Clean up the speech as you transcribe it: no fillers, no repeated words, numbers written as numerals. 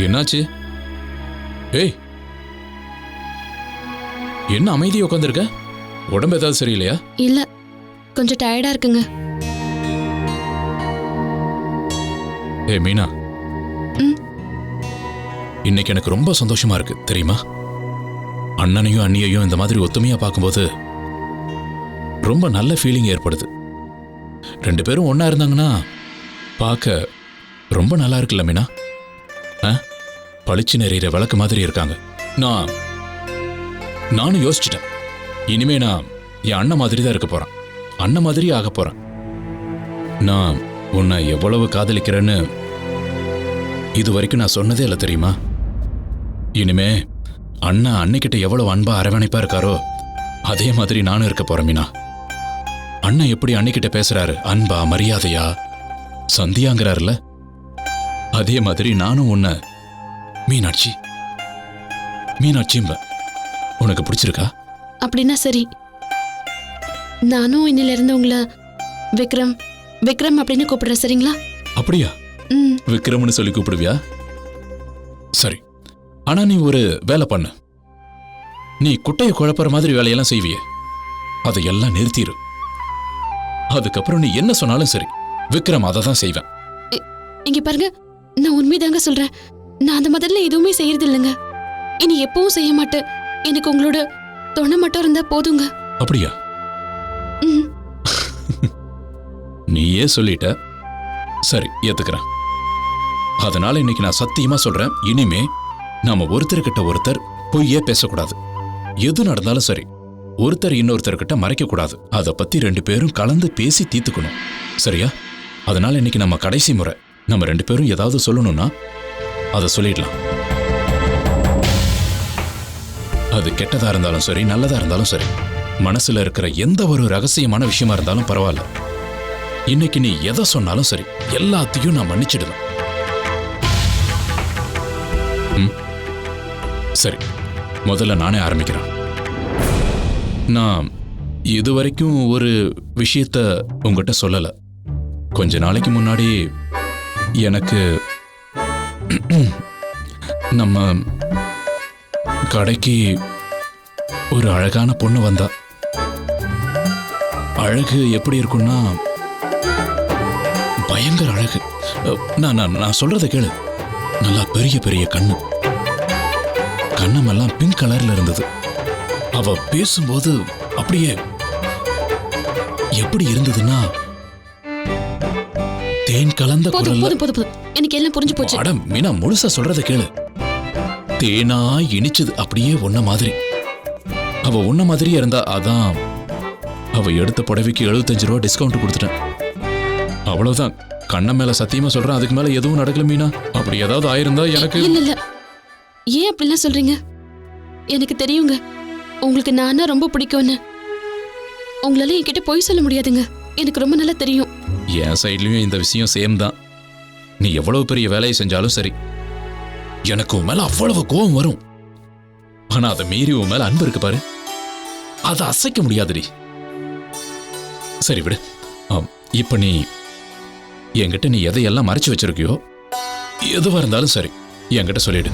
என்னாச்சு? ஏய், என்ன அமைதியா உட்காந்துருக்க? உடம்பு ஏதாவது சரியில்லையா? இல்ல, கொஞ்சம் டயர்டா இருக்குங்க. ஏ மீனா, இன்னைக்கு எனக்கு ரொம்ப சந்தோஷமா இருக்கு தெரியுமா? அண்ணனையும் அண்ணியையும் இந்த மாதிரி ஒத்துமையா பார்க்கும்போது ரொம்ப நல்ல ஃபீலிங் ஏற்படுது. 2 பேரும் ஒன்னா இருந்தாங்கன்னா பார்க்க ரொம்ப நல்லா இருக்குல்ல மீனா? பளிச்சு நெறிகிற விளக்கு மாதிரி இருக்காங்க. நானும் யோசிச்சிட்டேன். இனிமே நான் என் அண்ணன் மாதிரி தான் இருக்க போறேன். அண்ணன் மாதிரி ஆக போறேன். நான் உன்னை எவ்வளவு காதலிக்கிறேன்னு இது வரைக்கும் நான் சொன்னதே இல்லை தெரியுமா? இனிமே அண்ணன் அன்னைக்கிட்ட எவ்வளவு அன்பா அரவணைப்பா இருக்காரோ அதே மாதிரி நானும் இருக்க போறேன் மீனா. அண்ணன் எப்படி அன்னைக்கிட்ட பேசுறாரு, அன்பா மரியாதையா சந்தியாங்கிறாருல, அதே மாதிரி நானும் உன்னை மீனாட்சி மீனாட்சிம்ப. உனக்கு பிடிச்சிருக்கா? அப்படின்னா சரி. நானும் இன்னில இருந்து உங்களை விக்ரம் விக்ரம் அப்படின்னு கூப்பிடுறேன், சரிங்களா? அப்படியா? விக்ரம்னு சொல்லி கூப்பிடுவியா? சரி. ஆனா நீ ஒரு வேலை பண்ணு. நீ குட்டையை குழப்புற மாதிரி வேலையெல்லாம் செய்வியே, அதையெல்லாம் நிறுத்திடு. அதுக்கப்புறம் நீ என்ன சொன்னாலும் சரி, விக்ரம் அதை தான் செய்வேன். இங்க பாருங்க, நான் உண்மைதாங்க சொல்றேன். நான் அந்த மாதிரில எதுவுமே செய்யறது இல்லைங்க. இனி எப்பவும் செய்ய மாட்டேன். எனக்கு உங்களோட துணை மட்டும் இருந்தா போதுங்க. அப்படியா? நீயே சொல்லிட்ட. சரி, ஏத்துக்கிறேன். அதனால இன்னைக்கு நான் சத்தியமா சொல்றேன், இனிமே நாம ஒருத்தர்கிட்ட ஒருத்தர் பொய்யே பேசக்கூடாது. எது நடந்தாலும் சரி, ஒருத்தர் இன்னொருத்தர்கிட்ட மறைக்க கூடாது. அதை பத்தி 2 பேரும் கலந்து பேசி தீர்த்துக்கணும், சரியா? அதனால இன்னைக்கு நம்ம கடைசி முறை நம்ம 2 பேரும் ஏதாவது சொல்லணும்னா அதை சொல்லிடலாம். அது கெட்டதா இருந்தாலும் சரி, நல்லதா இருந்தாலும் சரி, மனசுல இருக்கிற எந்த ஒரு ரகசியமான விஷயமா இருந்தாலும் பரவாயில்ல, இன்னைக்கு நீ எதை சொன்னாலும் சரி, எல்லாத்தையும் நான் மன்னிச்சிடுவேன். சரி, முதல்ல நானே ஆரம்பிக்கிறேன். நான் இதுவரைக்கும் ஒரு விஷயத்த உங்ககிட்ட சொல்லல. கொஞ்ச நாளைக்கு முன்னாடி எனக்கு நம்ம கடைக்கு ஒரு அழகான பொண்ணு வந்தா. அழகு எப்படி இருக்கும்னா பயங்கர அழகு. நான் சொல்றத கேளு. நல்லா பெரிய பெரிய கண்ணு, கண்ணமெல்லாம் பிங்க் கலர்ல இருந்தது. அவ பேசும்போது அப்படியே எப்படி இருந்ததுன்னா தேன் கலந்த குரல்ல. எனக்கு எல்லாம் புரிஞ்சு போச்சு. அட மீனா, முழுசா சொல்றத கேளு. தேனா இனிச்சது அப்படியே உன்ன மாதிரி. அவ உன்ன மாதிரியே இருந்தா. அதான் அவ எடுத்த புடவைக்கு 75 ரூபா டிஸ்கவுண்ட் கொடுத்துட்டேன். அவ்வளவுதான். கண்ண மேல சத்தியமா சொல்றேன், அதுக்கு மேல எதுவும் நடக்கல மீனா. அப்படி ஏதாவது ஆயிருந்தா எனக்கு. இல்ல, ஏன் அப்படிலாம் சொல்றீங்க? எனக்கு தெரியுங்க உங்களுக்கு நானா ரொம்ப பிடிக்கும்னு. உங்களால என்கிட்ட பொய் சொல்ல முடியாதுங்க, எனக்கு ரொம்ப நல்லா தெரியும். என் சைட்லயும் இந்த விஷயம் சேம் தான். நீ எவ்வளவு பெரிய வேலையை செஞ்சாலும் சரி, எனக்கு உன் மேல அவ்வளவு கோபம் வரும். ஆனா அதை மீறி உன் மேல அன்பு இருக்கு பாரு, அதை அசைக்க முடியாதுடி. சரி விடு. இப்ப நீ என்கிட்ட நீ எதையெல்லாம் மறைச்சு வச்சிருக்கியோ எதுவா இருந்தாலும் சரி என்கிட்ட சொல்லிடு.